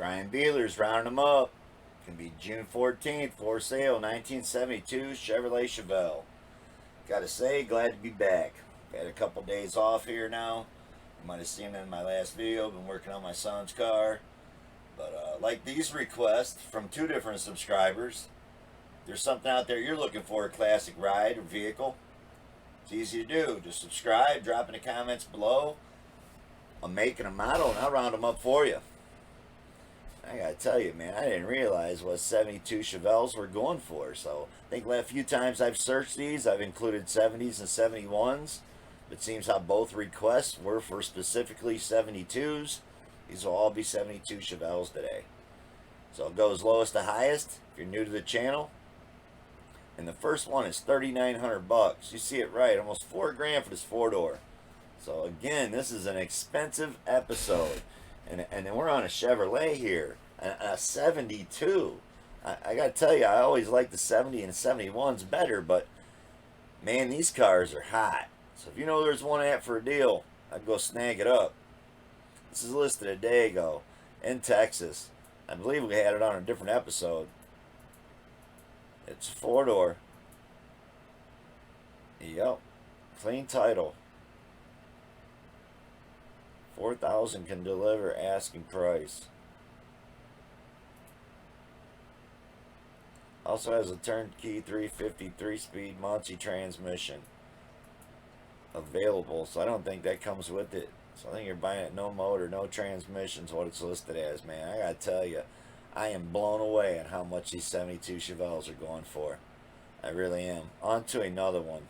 Brian Bealers rounding them up. Can be June 14th, for sale, 1972 Chevrolet Chevelle. Gotta say, glad to be back. Had a couple days off here now. You might have seen it in my last video. Been working on my son's car. But like these requests from two different subscribers, there's something out there you're looking for, a classic ride or vehicle. It's easy to do. Just subscribe, drop in the comments below. I'm making a model and I'll round them up for you. I gotta tell you, man, I didn't realize what 72 Chevelles were going for. So I think the few times I've searched these, I've included 70s and 71s. It seems how both requests were for specifically 72s. These will all be 72 Chevelles today. So it goes lowest to highest if you're new to the channel. And the first one is $3,900. You see it right, almost $4,000 for this four-door. So again, this is an expensive episode. And then we're on a Chevrolet here, a 72. I gotta tell you, I always like the 70 and 71s better, but man, these cars are hot. So if you know there's one at for a deal, I'd go snag it up. This is listed a day ago in Texas. I believe we had it on a different episode. It's a four-door. Yep. Clean title. 4,000 can deliver, asking price. Also has a turnkey 350 3-speed Muncie transmission available, so I don't think that comes with it. So I think you're buying it no motor, no transmissions, what it's listed as, man. I gotta tell you, I am blown away at how much these 72 Chevelles are going for. I really am. On to another one.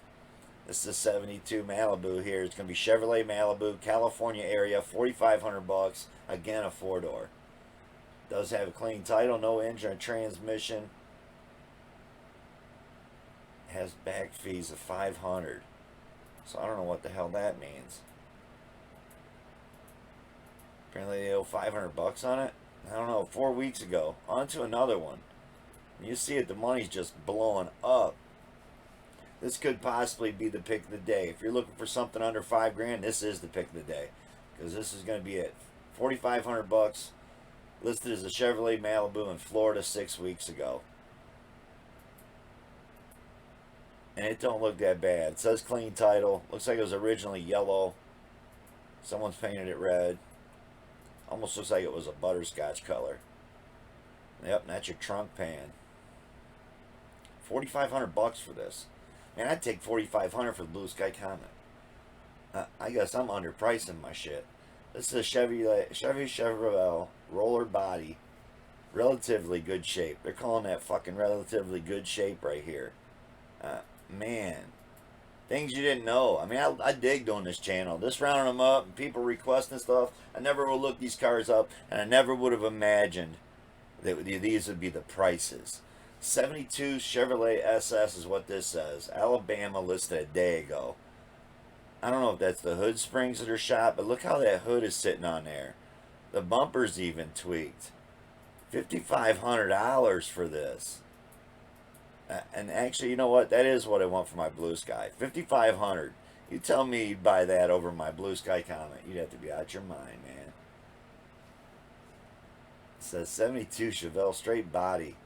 This is a 72 Malibu here. It's going to be Chevrolet Malibu, California area, $4,500. Again, a four-door. Does have a clean title, no engine or transmission. Has back fees of $500. So I don't know what the hell that means. Apparently they owe $500 on it. I don't know, 4 weeks ago. On to another one. You see it, the money's just blowing up. This could possibly be the pick of the day. If you're looking for something under $5,000, this is the pick of the day, because this is going to be it. $4,500, listed as a Chevrolet Malibu in Florida 6 weeks ago, and it don't look that bad. It says clean title. Looks like it was originally yellow. Someone's painted it red. Almost looks like it was a butterscotch color. Yep, and that's your trunk pan. $4,500 for this. Man, I'd take $4,500 for the Blue Sky Comet. I guess I'm underpricing my shit. This is a Chevy Chevelle roller body. Relatively good shape. They're calling that fucking relatively good shape right here. Man. Things you didn't know. I mean, I digged on this channel. This rounding them up and people requesting stuff. I never would look these cars up, and I never would have imagined that these would be the prices. 72 Chevrolet SS is what this says. Alabama, listed a day ago. I don't know if that's the hood springs that are shot, but look how that hood is sitting on there. The bumper's even tweaked. $5,500 for this. And actually, you know what? That is what I want for my Blue Sky. $5,500. You tell me you'd buy that over my Blue Sky Comet. You'd have to be out your mind, man. It says 72 Chevelle straight body.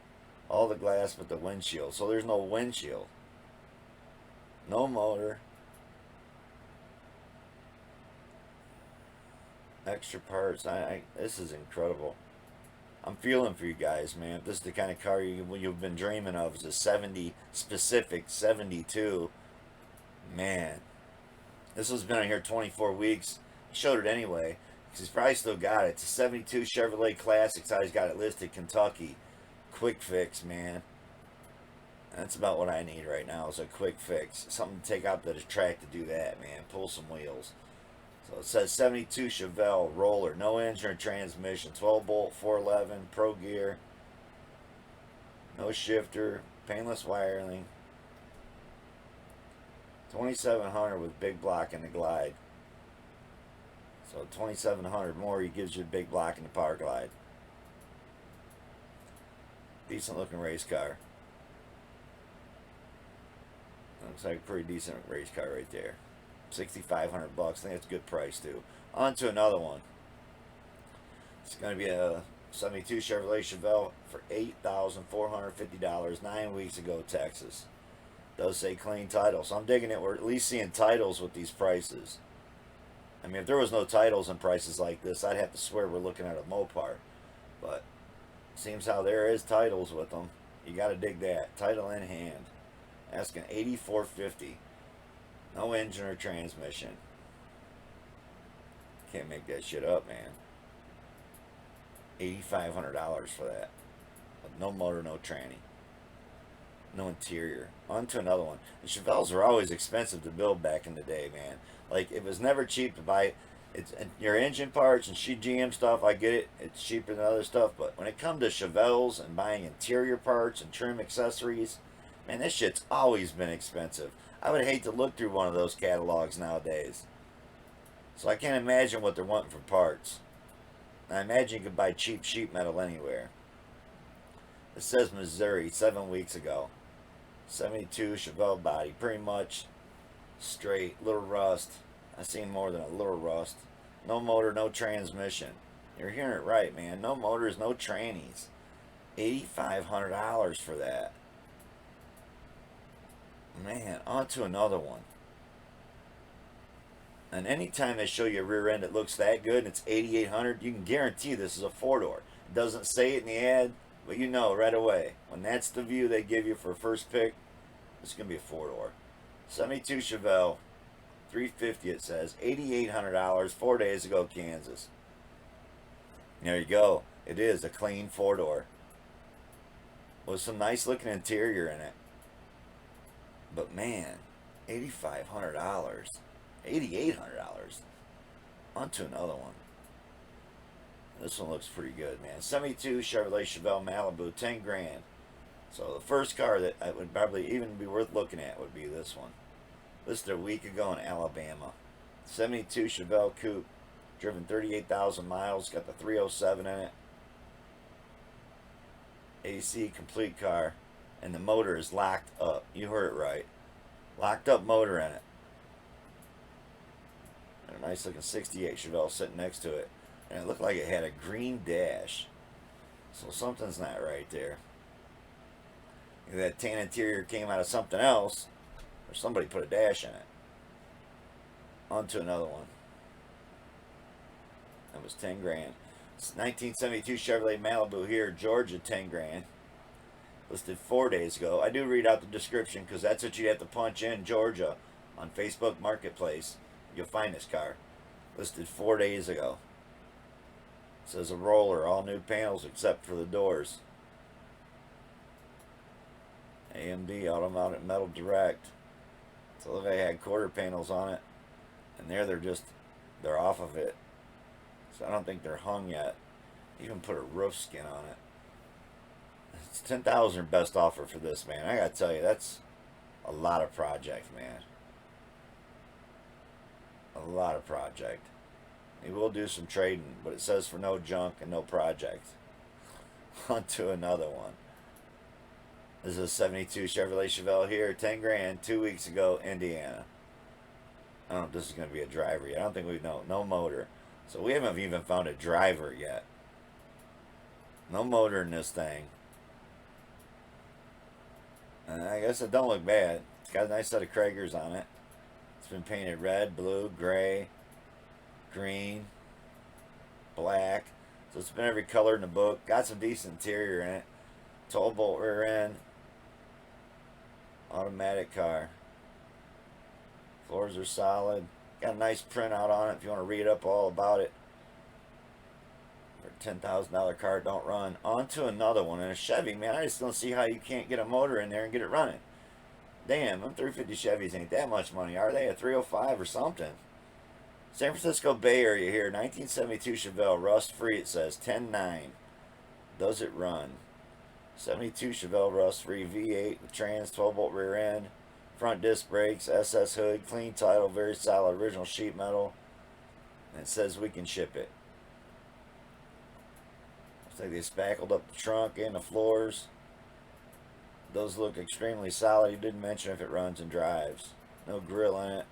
All the glass but the windshield. So there's no windshield. No motor. Extra parts. This is incredible. I'm feeling for you guys, man. If this is the kind of car you've been dreaming of, is a 70 specific 72. Man. This has been on here 24 weeks. I showed it anyway, because he's probably still got it. It's a 72 Chevrolet Classics. How he's got it listed, Kentucky. Quick fix, man. That's about what I need right now, is a quick fix. Something to take out to the track to do that, man. Pull some wheels. So it says 72 Chevelle roller. No engine or transmission. 12 bolt, 411, pro gear. No shifter. Painless wiring. 2,700 with big block in the glide. So 2,700 more, he gives you a big block in the power glide. Decent looking race car. Looks like a pretty decent race car right there. $6,500. I think that's a good price too. On to another one. It's going to be a '72 Chevrolet Chevelle for $8,450 9 weeks ago, Texas. Does say clean title, so I'm digging it. We're at least seeing titles with these prices. I mean, if there was no titles and prices like this, I'd have to swear we're looking at a Mopar. But seems how there is titles with them. You got to dig that. Title in hand. Asking $8,450. No engine or transmission. Can't make that shit up, man. $8,500 for that. No motor, no tranny. No interior. On to another one. The Chevelles were always expensive to build back in the day, man. Like, it was never cheap to buy. It's your engine parts and GM stuff. I get it. It's cheaper than other stuff. But when it comes to Chevelles and buying interior parts and trim accessories, man, this shit's always been expensive. I would hate to look through one of those catalogs nowadays. So I can't imagine what they're wanting for parts. I imagine you could buy cheap sheet metal anywhere. It says Missouri 7 weeks ago. 72 Chevelle body, pretty much straight, little rust. I seen more than a little rust. No motor, no transmission. You're hearing it right, man. No motors, no trannies. $8,500 for that. Man, on to another one. And anytime they show you a rear end that looks that good and it's $8,800, you can guarantee this is a four-door. It doesn't say it in the ad, but you know right away. When that's the view they give you for a first pick, it's going to be a four-door. 72 Chevelle, $350 it says, $8,800, 4 days ago, Kansas. There you go. It is a clean four-door with some nice looking interior in it. But man, $8,500, $8,800. On to another one. This one looks pretty good, man. 72 Chevrolet Chevelle Malibu, 10 grand. So the first car that I would probably even be worth looking at would be this one. Listed a week ago in Alabama. 72 Chevelle Coupe, driven 38,000 miles, got the 307 in it. AC complete car, and the motor is locked up. You heard it right. Locked up motor in it. And a nice looking 68 Chevelle sitting next to it. And it looked like it had a green dash. So something's not right there. Either that tan interior came out of something else, or somebody put a dash in it. On to another one. That was 10 grand. It's 1972 Chevrolet Malibu here, Georgia, 10 grand. Listed 4 days ago. I do read out the description because that's what you have to punch in, Georgia, on Facebook Marketplace. You'll find this car. Listed 4 days ago. It says a roller, all new panels except for the doors. AMD, automatic metal direct. So look, I had quarter panels on it. And there they're off of it. So I don't think they're hung yet. Even put a roof skin on it. It's 10,000 best offer for this, man. I gotta tell you, that's a lot of project, man. A lot of project. He will do some trading, but it says for no junk and no project. On to another one. This is a 72 Chevrolet Chevelle here, 10 grand, 2 weeks ago, Indiana. I don't know if this is going to be a driver yet. I don't think we know. No motor. So we haven't even found a driver yet. No motor in this thing. And I guess it don't look bad. It's got a nice set of Kragers on it. It's been painted red, blue, gray, green, black. So it's been every color in the book. Got some decent interior in it. 12 bolt rear end. Automatic car. Floors are solid. Got a nice printout on it if you want to read up all about it. For a $10,000 car, don't run. On to another one. And a Chevy, man, I just don't see how you can't get a motor in there and get it running. Damn, them 350 Chevys ain't that much money, are they? A 305 or something. San Francisco Bay Area here, 1972 Chevelle, rust-free, it says, 10.9. Does it run? 72 Chevelle rust-free V8 with trans, 12-bolt rear end, front disc brakes, SS hood, clean title, very solid, original sheet metal. And it says we can ship it. Looks like they spackled up the trunk and the floors. Those look extremely solid. He didn't mention if it runs and drives. No grill in it.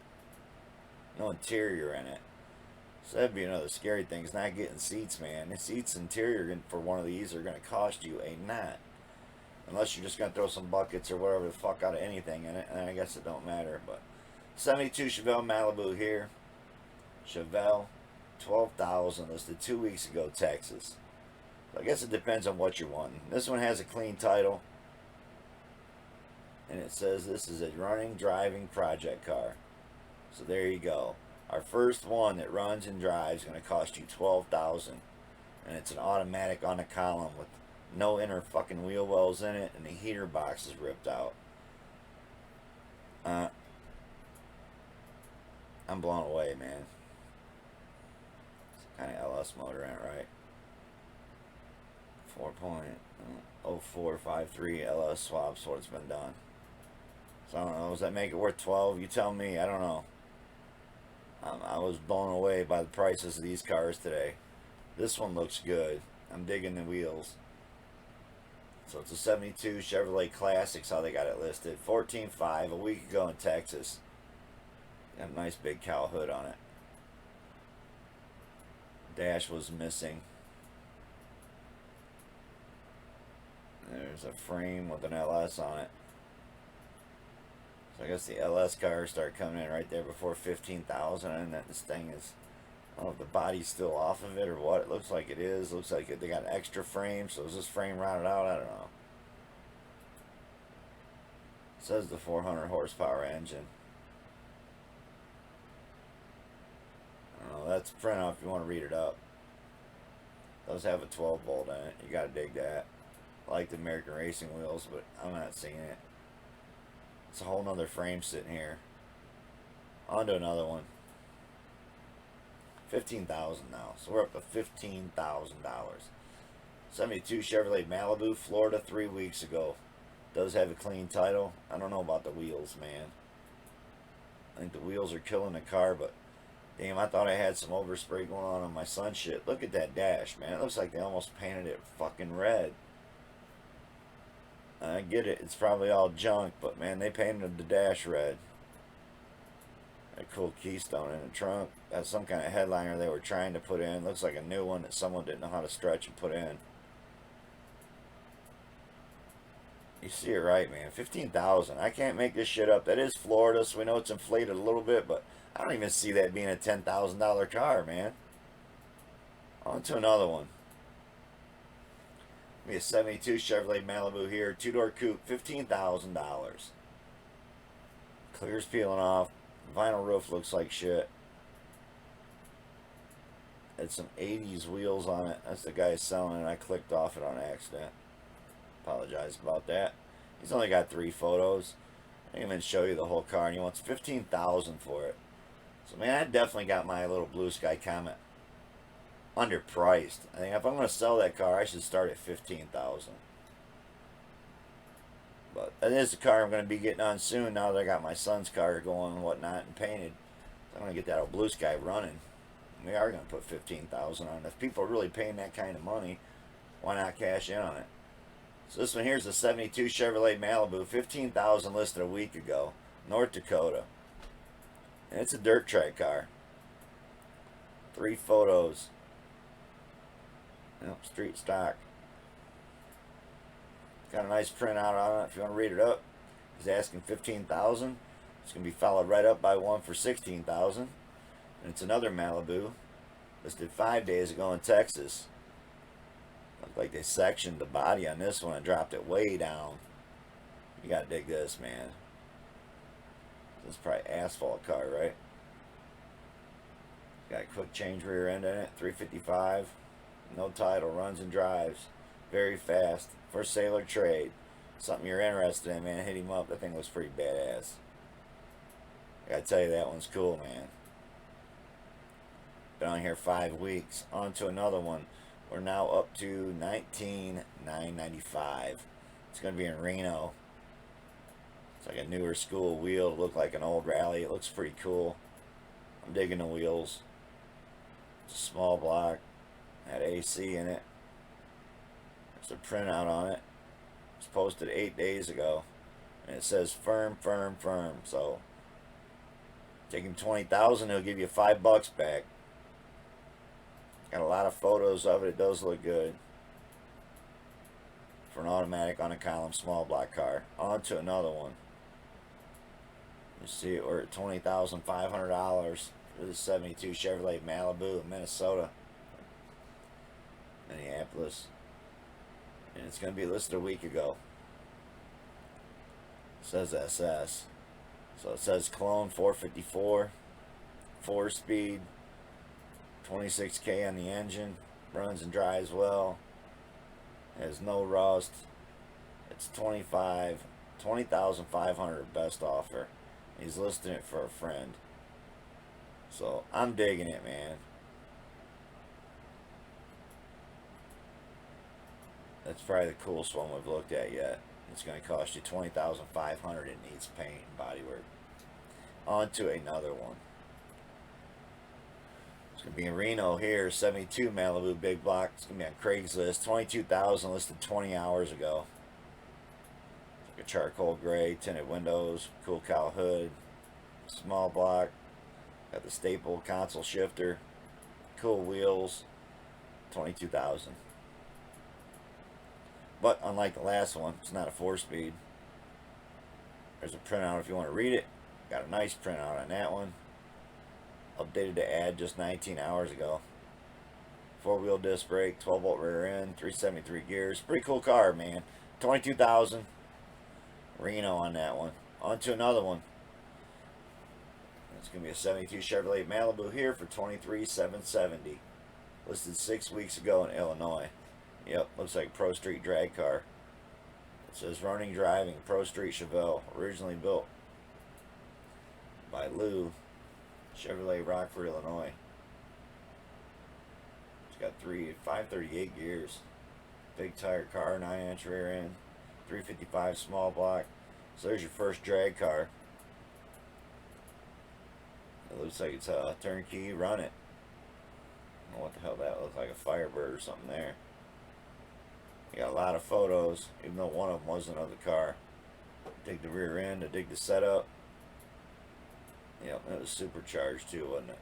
No interior in it. So that'd be another scary thing. Is not getting seats, man. The seats interior for one of these are going to cost you a knot. Unless you're just going to throw some buckets or whatever the fuck out of anything in it. And I guess it don't matter. But 72 Chevelle Malibu here. Chevelle, 12,000, listed 2 weeks ago, Texas. So I guess it depends on what you're wanting. This one has a clean title. And it says this is a running, driving project car. So there you go. Our first one that runs and drives is going to cost you 12,000, and it's an automatic on the column with no inner fucking wheel wells in it, and the heater box is ripped out. I'm blown away, man. It's kind of LS motor in it, right? 4.0453 LS swaps, what it's been done. So I don't know. Does that make it worth 12? You tell me. I don't know. I was blown away by the prices of these cars today. This one looks good. I'm digging the wheels. So it's a 72 Chevrolet Classics, how they got it listed. 14.5 a week ago in Texas. Got a nice big cow hood on it. Dash was missing. There's a frame with an LS on it. So I guess the LS cars start coming in right there before 15,000, and that this thing is, I don't know if the body's still off of it or what. It looks like it is. Looks like they got an extra frame. So is this frame routed out? I don't know. It says the 400 horsepower engine. I don't know. That's a printout if you want to read it up. It does have a 12 volt in it. You got to dig that. I like the American Racing wheels, but I'm not seeing it. It's a whole nother frame sitting here. On to another one. 15,000 now. So we're up to $15,000. 72 Chevrolet Malibu, Florida, 3 weeks ago. Does have a clean title. I don't know about the wheels, man. I think the wheels are killing the car, but damn, I thought I had some overspray going on my son shit. Look at that dash, man. It looks like they almost painted it fucking red. I get it, it's probably all junk, but man, they painted the dash red. A cool keystone in the trunk. That's some kind of headliner they were trying to put in. Looks like a new one that someone didn't know how to stretch and put in. You see it right, man. 15,000. I can't make this shit up. That is Florida, so we know it's inflated a little bit, but I don't even see that being a $10,000 car, man. On to another one. Be a 72 Chevrolet Malibu here, two-door coupe, $15,000. Clear's peeling off. Vinyl roof looks like shit. Had some 80s wheels on it. That's the guy selling it. I clicked off it on accident. Apologize about that. He's only got 3 photos. I didn't even show you the whole car, and he wants $15,000 for it. So man, I definitely got my little blue sky Comet underpriced. I think if I'm going to sell that car, I should start at $15,000. But that is the car I'm going to be getting on soon now that I got my son's car going and whatnot and painted. So I'm going to get that old blue sky running. We are going to put $15,000 on it. If people are really paying that kind of money, why not cash in on it? So this one here is a 72 Chevrolet Malibu, $15,000 listed a week ago, North Dakota. And it's a dirt track car. 3 photos. Yep, street stock. Got a nice printout on it if you want to read it up. He's asking $15,000. It's going to be followed right up by one for $16,000. And it's another Malibu. Listed 5 days ago in Texas. Looked like they sectioned the body on this one and dropped it way down. You got to dig this, man. This is probably asphalt car, right? Got a quick change rear end in it. 355. No title, runs and drives. Very fast. For sailor trade. Something you're interested in, man. Hit him up. That thing was pretty badass. I gotta tell you, that one's cool, man. Been on here 5 weeks. On to another one. We're now up to $19,995. It's gonna be in Reno. It's like a newer school wheel. It looked like an old rally. It looks pretty cool. I'm digging the wheels. It's a small block. Had AC in it. There's a printout on it. It was posted 8 days ago. And it says firm, firm, firm. So take him $20,000, he'll give you $5 back. Got a lot of photos of it. It does look good. For an automatic on a column small block car. On to another one. You see, we're at $20,500 for this 72 Chevrolet Malibu in Minnesota. Minneapolis. And it's going to be listed a week ago. It says SS. So it says clone 454. 4-speed. 26K on the engine. Runs and drives well. Has no rust. It's $20,500 best offer. He's listing it for a friend. So I'm digging it, man. That's probably the coolest one we've looked at yet. It's going to cost you $20,500. It needs paint and bodywork. On to another one. It's going to be in Reno here. 72 Malibu big block. It's going to be on Craigslist. $22,000 listed 20 hours ago. It's like a charcoal gray, tinted windows, cool cowl hood, small block. Got the staple console shifter, cool wheels. $22,000. But unlike the last one, it's not a 4-speed. There's a printout if you want to read it. Got a nice printout on that one. Updated to add just 19 hours ago. 4-wheel disc brake, 12-volt rear end, 373 gears. Pretty cool car, man. $22,000. Reno on that one. On to another one. It's going to be a 72 Chevrolet Malibu here for $23,770. Listed 6 weeks ago in Illinois. Yep, looks like Pro Street drag car. It says running driving Pro Street Chevelle, originally built by Lou, Chevrolet, Rockford, Illinois. It's got 538 gears. Big tire car, 9-inch rear end, 355 small block. So there's your first drag car. It looks like it's a turnkey. Run it. I don't know what the hell that looks like, a Firebird or something there. You got a lot of photos, even though one of them wasn't of the car. Dig the rear end, I dig the setup. Yep, it was supercharged too, wasn't it?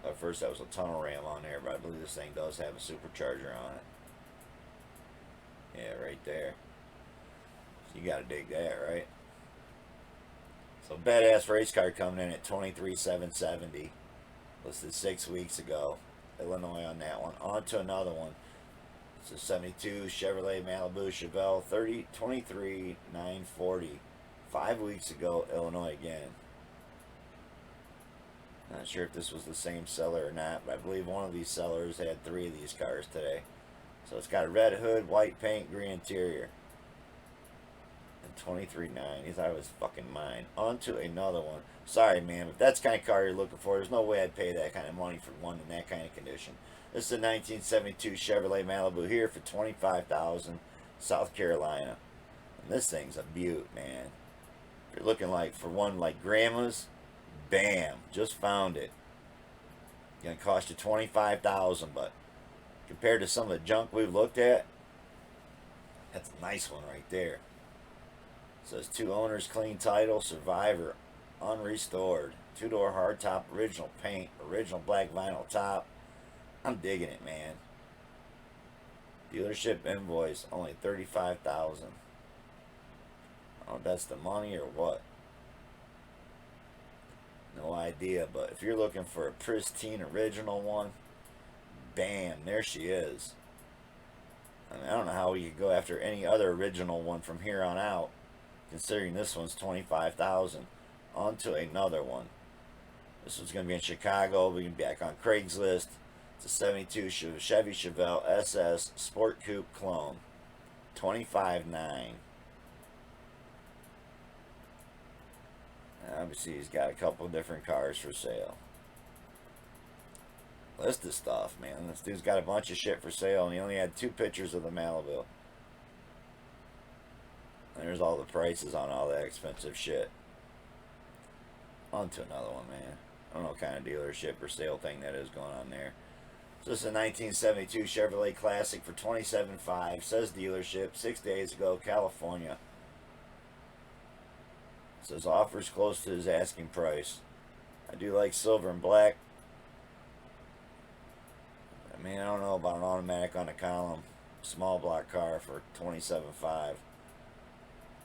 At first that was a tunnel ram on there, but I believe this thing does have a supercharger on it. Yeah, right there. So you gotta dig that, right? So badass race car coming in at $23,770. Listed 6 weeks ago. Illinois on that one. On to another one. It's a 72 Chevrolet Malibu Chevelle, $23,940. 5 weeks ago, Illinois again. Not sure if this was the same seller or not, but I believe one of these sellers had 3 of these cars today. So it's got a red hood, white paint, green interior. And $23,900. He thought it was fucking mine. On to another one. Sorry, man, if that's the kind of car you're looking for, there's no way I'd pay that kind of money for one in that kind of condition. This is a 1972 Chevrolet Malibu here for $25,000, South Carolina. And this thing's a beaut, man. If you're looking like for one like grandma's, bam, just found it. Gonna cost you $25,000, but compared to some of the junk we've looked at, that's a nice one right there. It says 2 owners, clean title, survivor, unrestored, 2-door hardtop, original paint, original black vinyl top. I'm digging it, man. Dealership invoice only $35,000. I don't know if that's the money or what. No idea, but if you're looking for a pristine original one, bam, there she is. I mean, I don't know how we could go after any other original one from here on out, considering this one's $25,000. On to another one. This one's going to be in Chicago. We're going to be back on Craigslist. It's a 72 Chevy Chevelle SS Sport Coupe clone. $25,900. Obviously, he's got a couple different cars for sale. List of stuff, man. This dude's got a bunch of shit for sale, and he only had 2 pictures of the Malibu. And there's all the prices on all that expensive shit. On to another one, man. I don't know what kind of dealership or sale thing that is going on there. So this is a 1972 Chevrolet Classic for $27,500. Says dealership, 6 days ago, California. It says offers close to his asking price. I do like silver and black. I mean, I don't know about an automatic on the column. Small block car for $27,500.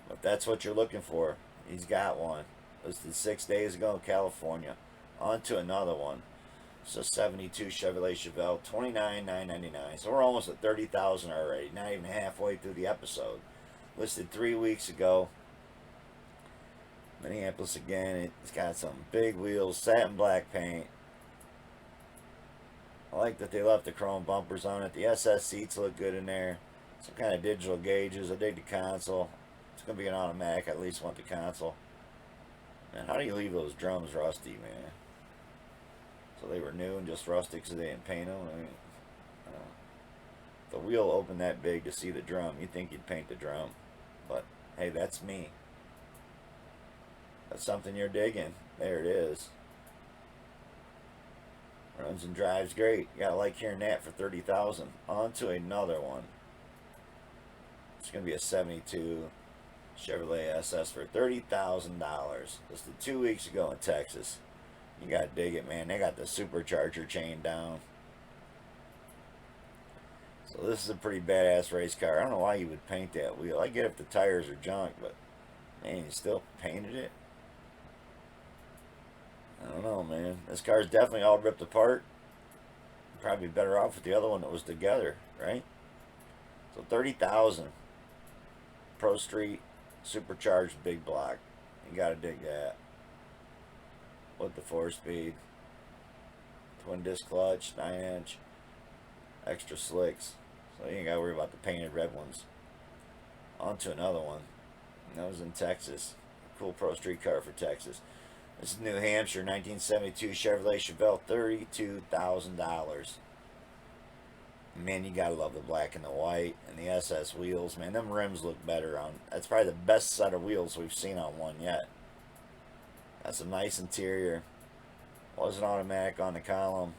But that's what you're looking for. He's got one. Listed 6 days ago in California. On to another one. So 72 Chevrolet Chevelle, $29,999. So we're almost at $30,000 already. Not even halfway through the episode. Listed 3 weeks ago. Minneapolis again. It's got some big wheels, satin black paint. I like that they left the chrome bumpers on it. The SS seats look good in there. Some kind of digital gauges. I dig the console. It's going to be an automatic. I at least want the console. Man, how do you leave those drums rusty, man? So they were new and just rusty because they didn't paint them? I mean, the wheel opened that big to see the drum. You'd think you'd paint the drum. But, hey, that's me. That's something you're digging. There it is. Runs and drives great. You gotta like hearing that for $30,000. On to another one. It's gonna be a 72 Chevrolet SS for $30,000. Listed 2 weeks ago in Texas. You gotta dig it, man. They got the supercharger chain down. So this is a pretty badass race car. I don't know why you would paint that wheel. I get if the tires are junk, but man, you still painted it. I don't know, man. This car's definitely all ripped apart. Probably better off with the other one that was together, right? So $30,000. Pro Street, supercharged big block. You gotta dig that. With the 4-speed. Twin disc clutch, 9-inch. Extra slicks. So you ain't gotta worry about the painted red ones. On to another one. And that was in Texas. Cool Pro Street car for Texas. This is New Hampshire, 1972 Chevrolet Chevelle, $32,000. Man, you gotta love the black and the white and the SS wheels. Man, them rims look better on. That's probably the best set of wheels we've seen on one yet. Got some nice interior. Wasn't automatic on the column.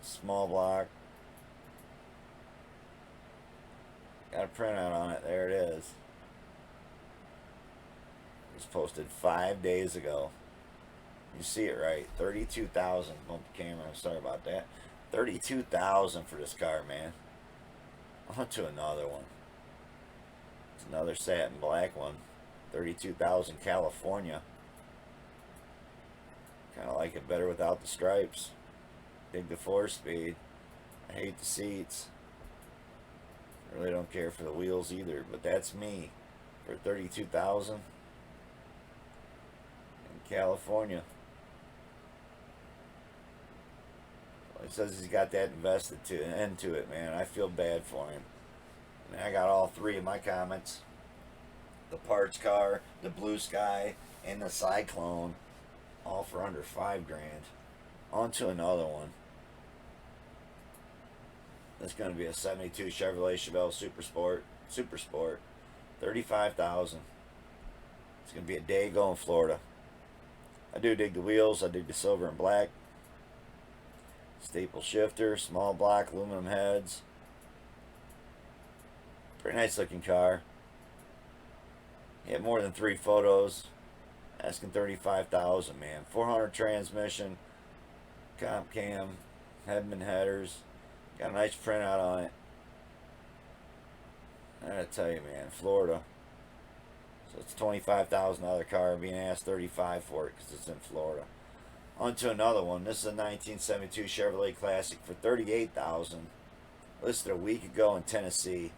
Small block. Got a printout on it. There it is. It was posted 5 days ago. You see it right. 32,000. Bump the camera. Sorry about that. 32,000 for this car, man. On to another one. It's another satin black one. 32,000 California. Kind of like it better without the stripes. Dig the 4-speed. I hate the seats. Really don't care for the wheels either, but that's me for 32,000 in California. Well, he says he's got that invested into it, man. I feel bad for him. I mean, I got all three of my comments: the parts car, the blue sky, and the Cyclone, all for under $5,000. On to another one. It's going to be a 72 Chevrolet Chevelle Super Sport, 35,000. It's going to be a day ago in Florida. I do dig the wheels. I dig the silver and black. Staple shifter, small block, aluminum heads. Pretty nice looking car. He had more than 3 photos. Asking 35,000, man. 400 transmission, comp cam, Hedman headers. Got a nice printout on it. I gotta tell you, man, Florida. So it's $25,000 car, being asked $35,000 for it because it's in Florida. On to another one. This is a 1972 Chevrolet Classic for $38,000. Listed a week ago in Tennessee.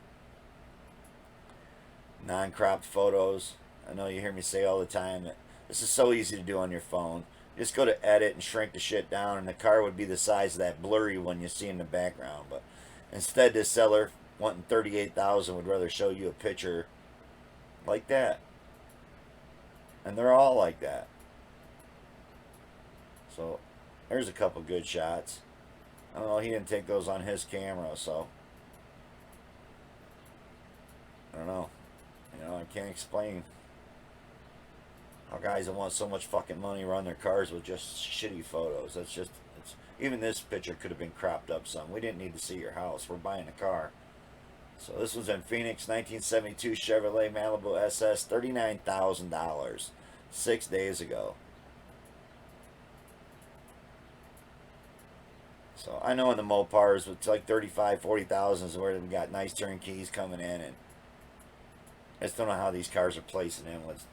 Non-cropped photos. I know you hear me say all the time that this is so easy to do on your phone. Just go to edit and shrink the shit down, and the car would be the size of that blurry one you see in the background. But instead, this seller, wanting $38,000, would rather show you a picture like that. And they're all like that. So there's a couple good shots. I don't know, he didn't take those on his camera, so I don't know. You know, I can't explain how guys that want so much fucking money run their cars with just shitty photos. That's just, even this picture could have been cropped up some. We didn't need to see your house. We're buying a car. So this was in Phoenix, 1972 Chevrolet Malibu SS, $39,000, 6 days ago. So I know in the Mopars, it's like 35, 40,000 is where we got nice turnkeys coming in, and I just don't know how these cars are placing in with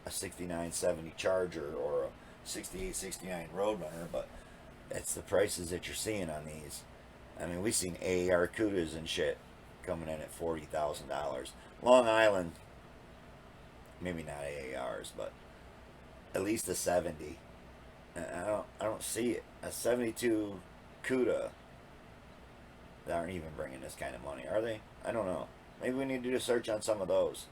a 69, 70 Charger or a 68, 69 Roadrunner, but that's the prices that you're seeing on these. I mean, we've seen AAR Cudas and shit coming in at $40,000. Long Island, maybe not AARs, but at least a 70. And I don't see it. A 72 Cuda. They aren't even bringing this kind of money, are they? I don't know. Maybe we need to do a search on some of those.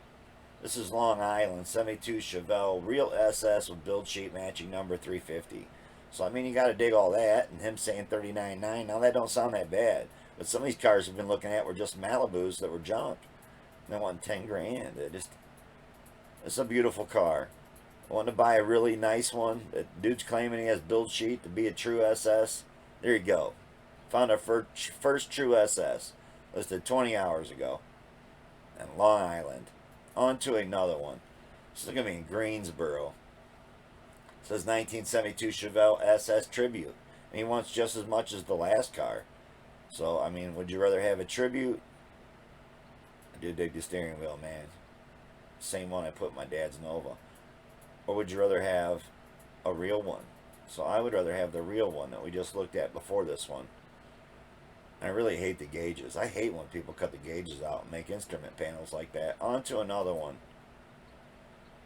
This is Long Island, 72 Chevelle, real SS with build sheet matching number 350. So, I mean, you got to dig all that, and him saying 39.9. Now, that don't sound that bad. But some of these cars we've been looking at were just Malibus that were junk. They want 10 grand. It's a beautiful car. I want to buy a really nice one. That dude's claiming he has build sheet to be a true SS. There you go. Found our first true SS. Listed 20 hours ago. And Long Island. On to another one. This is going to be in Greensboro. It says 1972 Chevelle SS Tribute. And he wants just as much as the last car. So, I mean, would you rather have a Tribute? I do dig the steering wheel, man. Same one I put in my dad's Nova. Or would you rather have a real one? So I would rather have the real one that we just looked at before this one. I really hate the gauges. I hate when people cut the gauges out and make instrument panels like that. On to another one.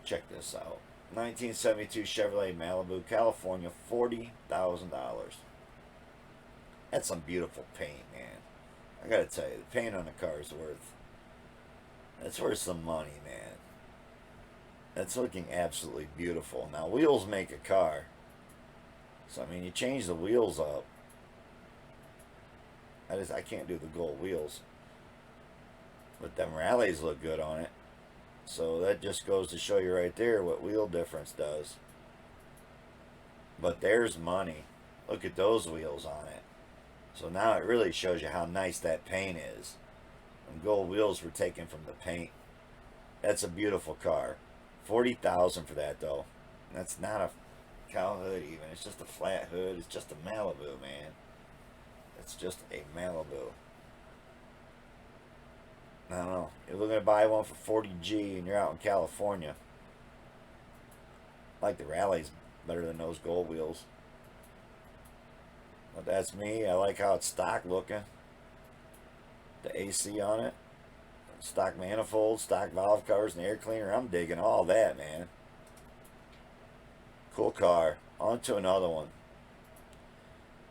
Check this out. 1972 Chevrolet Malibu, California, $40,000. That's some beautiful paint, man. I gotta tell you, the paint on the car is that's worth some money, man. That's looking absolutely beautiful. Now, wheels make a car. So, I mean, you change the wheels up. I can't do the gold wheels. But them rallies look good on it. So that just goes to show you right there what wheel difference does. But there's money. Look at those wheels on it. So now it really shows you how nice that paint is. And gold wheels were taken from the paint. That's a beautiful car. $40,000 for that though. That's not a cow hood even. It's just a flat hood. It's just a Malibu, man. It's just a Malibu. I don't know. You're looking to buy one for 40G and you're out in California. I like the rallies better than those gold wheels. But that's me. I like how it's stock looking. The AC on it. Stock manifold, stock valve covers, and air cleaner. I'm digging all that, man. Cool car. On to another one.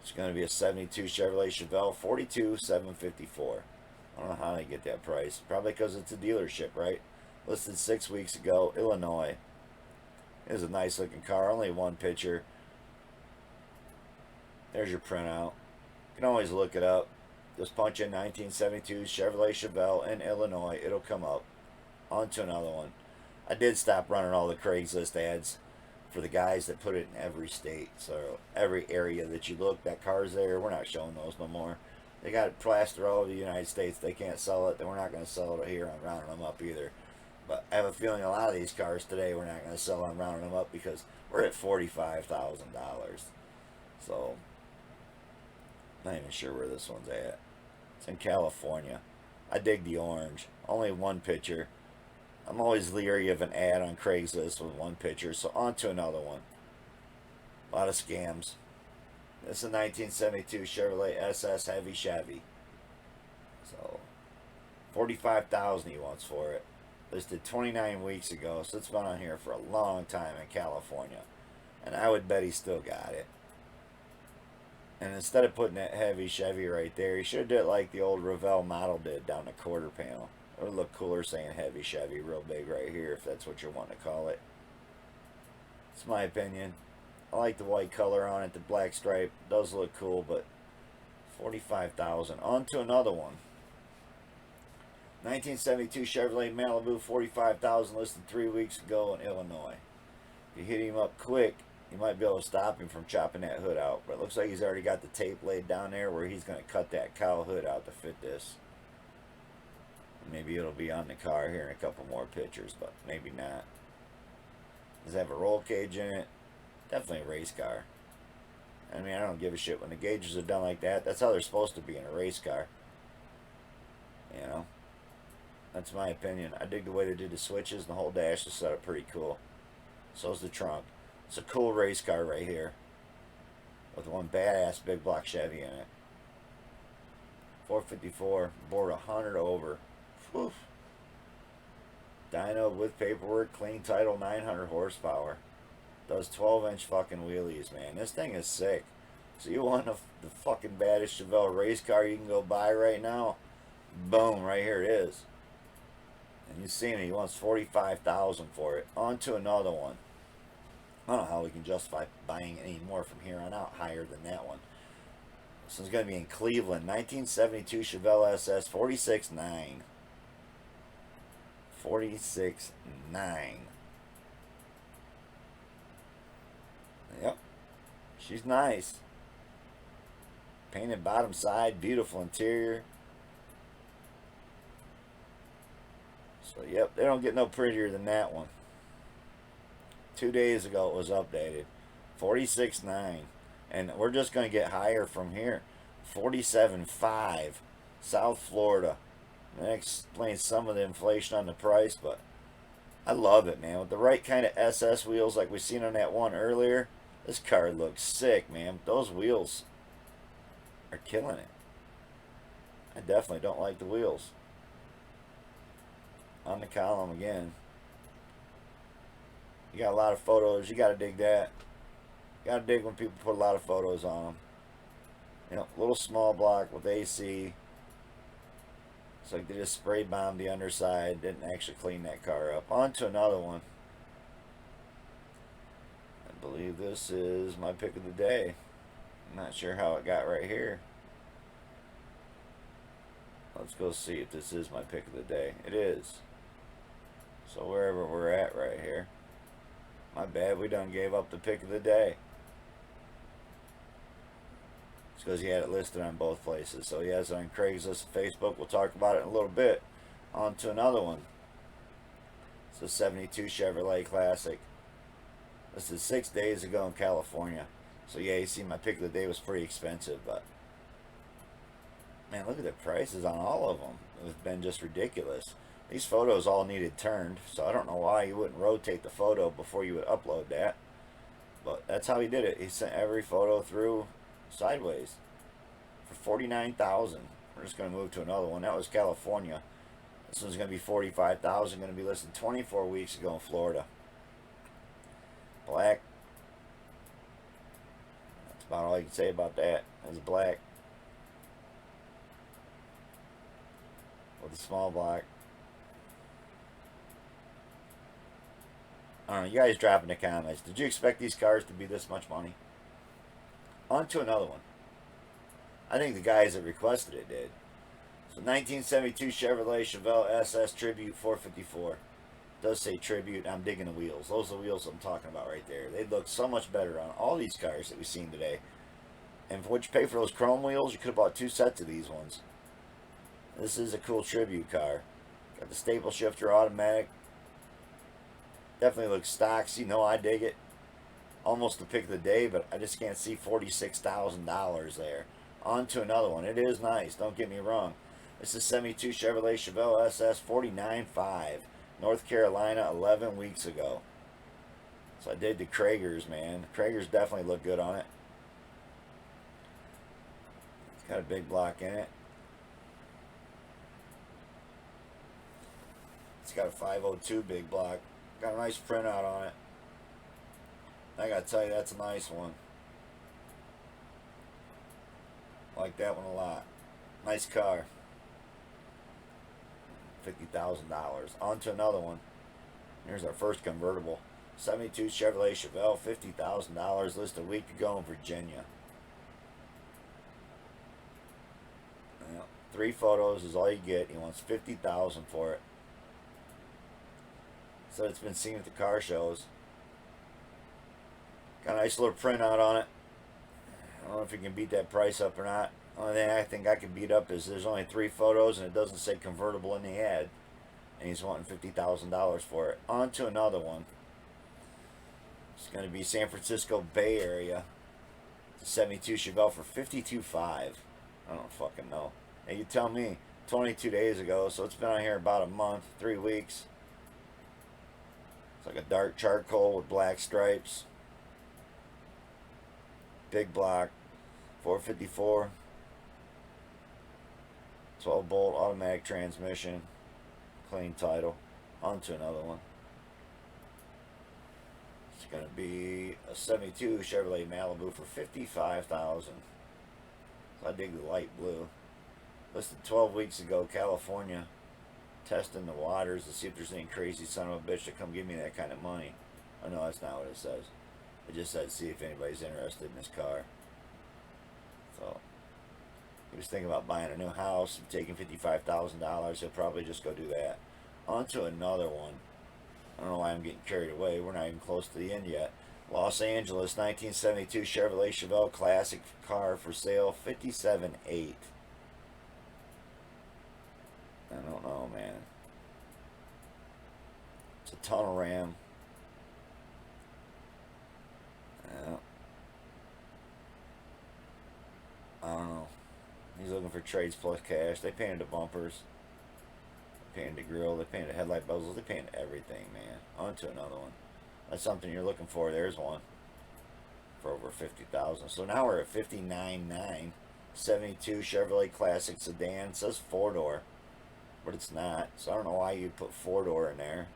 It's going to be a 72 Chevrolet Chevelle, $42,754. I don't know how they get that price. Probably because it's a dealership, right? Listed 6 weeks ago, Illinois. It is a nice looking car. Only one picture. There's your printout. You can always look it up. Just punch in 1972 Chevrolet Chevelle in Illinois. It'll come up. On to another one. I did stop running all the Craigslist ads for the guys that put it in every state. So every area that you look, that car's there. We're not showing those no more. They got it plastered all over the United States. They can't sell it. Then we're not going to sell it here on Rounding Them Up either. But I have a feeling a lot of these cars today we're not going to sell on Rounding Them Up because we're at $45,000. So, not even sure where this one's at. It's in California. I dig the orange. Only one picture. I'm always leery of an ad on Craigslist with one picture. So on to another one. A lot of scams. This is a 1972 Chevrolet SS Heavy Chevy. So, $45,000 he wants for it. Listed 29 weeks ago, so it's been on here for a long time in California. And I would bet he still got it. And instead of putting that heavy Chevy right there, he should have did it like the old Revell model did down the quarter panel. It would look cooler saying heavy Chevy real big right here if that's what you want to call it. It's my opinion. I like the white color on it, the black stripe. Does look cool, but $45,000. On to another one. 1972 Chevrolet Malibu, $45,000, listed 3 weeks ago in Illinois. If you hit him up quick, you might be able to stop him from chopping that hood out. But it looks like he's already got the tape laid down there where he's going to cut that cowl hood out to fit this. Maybe it'll be on the car here in a couple more pictures, but maybe not. Does it have a roll cage in it? Definitely a race car. I mean, I don't give a shit when the gauges are done like that. That's how they're supposed to be in a race car. You know? That's my opinion. I dig the way they did the switches, and the whole dash is set up pretty cool. So's the trunk. It's a cool race car right here. With one badass big block Chevy in it. 454, bored 100 over. Whew. Dyno with paperwork, clean title, 900 horsepower. Does 12-inch fucking wheelies, man. This thing is sick. So you want the fucking baddest Chevelle race car you can go buy right now? Boom, right here it is. And you see me, he wants $45,000 for it. On to another one. I don't know how we can justify buying any more from here on out higher than that one. This one's going to be in Cleveland. 1972 Chevelle SS 46.9. 46.9. Yep. She's nice. Painted bottom side. Beautiful interior. So, yep. They don't get no prettier than that one. 2 days ago it was updated. 46.9. And we're just going to get higher from here. 47.5. South Florida. That explains some of the inflation on the price, but I love it, man. With the right kind of SS wheels like we seen on that one earlier, this car looks sick, man. Those wheels are killing it. I definitely don't like the wheels. On the column again. You got a lot of photos. You got to dig that. You got to dig when people put a lot of photos on them. You know, little small block with AC. It's like they just spray bombed the underside. Didn't actually clean that car up. On to another one. I believe this is my pick of the day. I'm not sure how it got right here. Let's go see if this is my pick of the day. It is. So wherever we're at right here. My bad, we done gave up the pick of the day. It's because he had it listed on both places. So he has it on Craigslist and Facebook. We'll talk about it in a little bit. On to another one. It's a 72 Chevrolet Classic. This is 6 days ago in California. So yeah, you see my pick of the day was pretty expensive, but man, look at the prices on all of them. It's been just ridiculous. These photos all needed turned, so I don't know why you wouldn't rotate the photo before you would upload that. But that's how he did it. He sent every photo through sideways for $49,000. We're just going to move to another one. That was California. This one's going to be $45,000. Going to be listed 24 weeks ago in Florida. Black. That's about all you can say about that. It's black with a small block. I don't know, you guys drop in the comments. Did you expect these cars to be this much money? On to another one. I think the guys that requested it did. So 1972 Chevrolet Chevelle SS Tribute 454. It does say Tribute. I'm digging the wheels. Those are the wheels I'm talking about right there. They look so much better on all these cars that we've seen today. And for what you pay for those chrome wheels, you could have bought 2 sets of these ones. This is a cool Tribute car. Got the staple shifter automatic. Definitely looks stock. See, no, I dig it. Almost the pick of the day, but I just can't see $46,000 there. On to another one. It is nice. Don't get me wrong. This is 72 Chevrolet Chevelle SS 49.5. North Carolina 11 weeks ago. So I did the Kragers, man. The Kragers definitely look good on it. It's got a big block in it. It's got a 502 big block. Got a nice printout on it. I gotta tell you, that's a nice one. I like that one a lot. Nice car. $50,000. On to another one. Here's our first convertible. 72 Chevrolet Chevelle, $50,000. Listed a week ago in Virginia. Well, 3 photos is all you get. He wants $50,000 for it. So it's been seen at the car shows. Got a nice little printout on it. I don't know if you can beat that price up or not. Only thing I think I can beat up is there's only 3 photos and it doesn't say convertible in the ad. And he's wanting $50,000 for it. On to another one. It's going to be San Francisco Bay Area. 72 Chevelle for 52.5. I don't fucking know. And you tell me, 22 days ago, so it's been on here about a month, 3 weeks. It's like a dark charcoal with black stripes. Big block, 454. 12 bolt automatic transmission. Clean title. On to another one. It's going to be a 72 Chevrolet Malibu for $55,000. So I dig the light blue. Listed 12 weeks ago, California. Testing the waters to see if there's any crazy son of a bitch to come give me that kind of money. Oh no, that's not what it says. It just said see if anybody's interested in this car. So he was thinking about buying a new house and taking $55,000. He'll probably just go do that. On to another one. I don't know why I'm getting carried away. We're not even close to the end yet. Los Angeles, 1972 Chevrolet Chevelle Classic car for sale, $57,800. I don't know, man. It's a tunnel ram. I don't know. He's looking for trades plus cash. They painted the bumpers. They painted the grill. They painted the headlight bezels. They painted everything, man. On to another one. That's something you're looking for. There's one. For over $50,000. So now we're at $59,900. 72 Chevrolet Classic sedan. It says 4-door. But it's not. So I don't know why you put 4-door in there.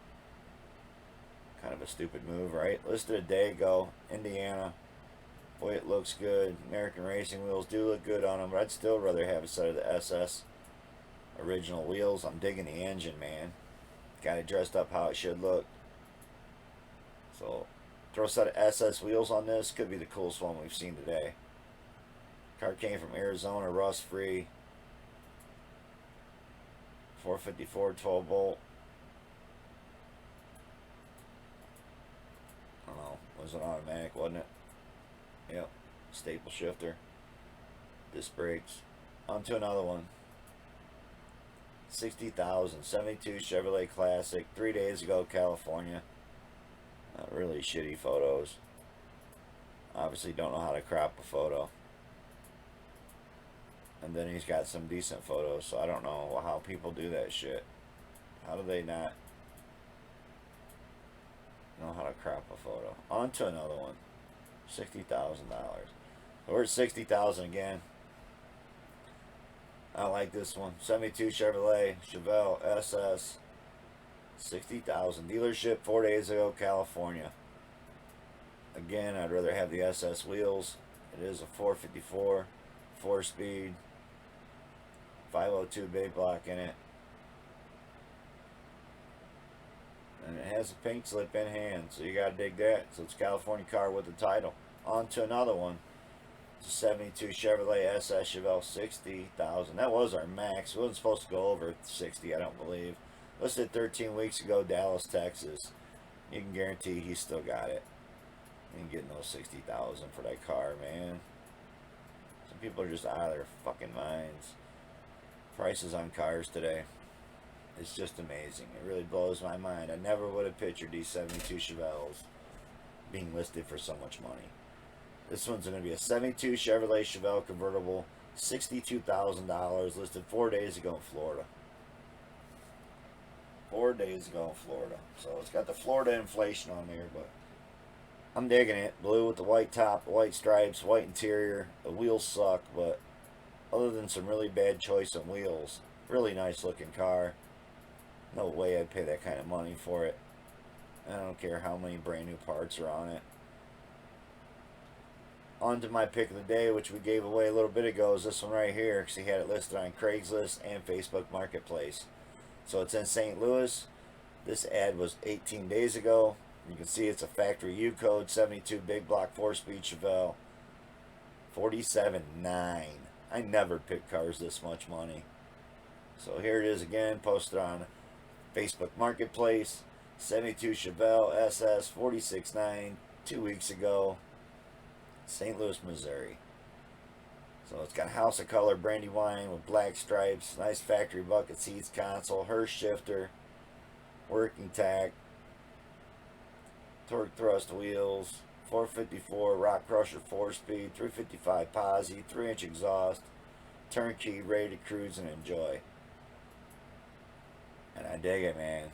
Kind of a stupid move, right? Listed a day ago. Indiana. Boy, it looks good. American Racing wheels do look good on them, but I'd still rather have a set of the SS original wheels. I'm digging the engine, man. Got it dressed up how it should look. So, throw a set of SS wheels on this. Could be the coolest one we've seen today. Car came from Arizona, rust free. 454 12 bolt. I don't know. It was an automatic, wasn't it? Yep. Staple shifter. Disc brakes. On to another one. 60,000. 72 Chevrolet Classic. 3 days ago, California. Really shitty photos. Obviously don't know how to crop a photo. And then he's got some decent photos, so I don't know how people do that shit. How do they not know how to crop a photo? On to another one. $60,000. So we're at $60,000 again. I like this one. 72 Chevrolet Chevelle SS. $60,000. Dealership 4 days ago, California. Again, I'd rather have the SS wheels. It is a 454 4-speed. 502 big block in it. And it has a pink slip in hand, so you gotta dig that. So it's a California car with the title. On to another one. It's a 72 Chevrolet SS Chevelle, $60,000. That was our max. It wasn't supposed to go over 60, I don't believe. Listed 13 weeks ago, Dallas, Texas. You can guarantee he's still got it. You ain't getting those $60,000 for that car, man. Some people are just out of their fucking minds. Prices on cars today. It's just amazing. It really blows my mind. I never would have pictured these 72 Chevelles being listed for so much money. This one's going to be a 72 Chevrolet Chevelle convertible, $62,000, listed 4 days ago in Florida. 4 days ago in Florida. So it's got the Florida inflation on there, but I'm digging it. Blue with the white top, white stripes, white interior. The wheels suck, but other than some really bad choice on wheels, really nice looking car. No way I'd pay that kind of money for it. I don't care how many brand new parts are on it. On to my pick of the day, which we gave away a little bit ago, is this one right here, because he had it listed on Craigslist and Facebook Marketplace. So it's in St. Louis. This ad was 18 days ago. You can see it's a factory U code, 72 big block 4-speed Chevelle, $47,900. I never picked cars this much money. So here it is again, posted on Facebook Marketplace. 72 Chevelle SS, $46,900, 2 weeks ago. St. Louis, Missouri. So it's got House of Color Brandywine with black stripes, nice factory bucket seats, console, Hurst shifter, working tack, torque thrust wheels, 454 Rock Crusher 4-speed, 355 posi, 3-inch exhaust, turnkey, ready to cruise and enjoy. And I dig it, man.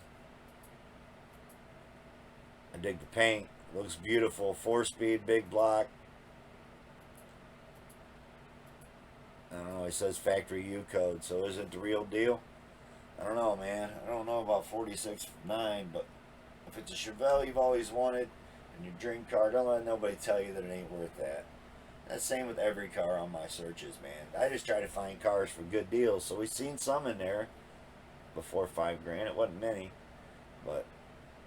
I dig the paint. Looks beautiful. 4-speed, big block. I don't know. It says factory U code, so is it the real deal? I don't know, man. I don't know about 46.9, but if it's a Chevelle you've always wanted and your dream car, don't let nobody tell you that it ain't worth that. That's the same with every car on my searches, man. I just try to find cars for good deals, so we've seen some in there before $5 grand. It wasn't many, but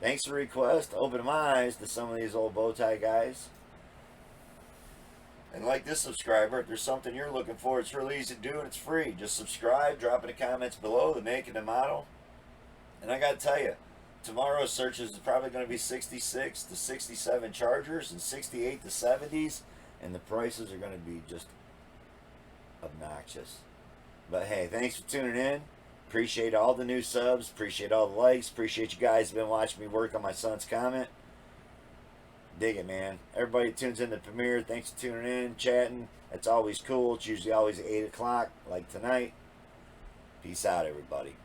thanks for the request. Open my eyes to some of these old bow tie guys. And like this subscriber, if there's something you're looking for, it's really easy to do and it's free. Just subscribe, drop in the comments below the make and the model. And I got to tell you, tomorrow's searches is probably going to be 66 to 67 Chargers and 68 to 70s. And the prices are going to be just obnoxious. But hey, thanks for tuning in. Appreciate all the new subs. Appreciate all the likes. Appreciate you guys who've been watching me work on my son's comment. Dig it, man. Everybody tunes in the premiere. Thanks for tuning in, chatting. That's always cool. It's usually always at 8 o'clock, like tonight. Peace out, everybody.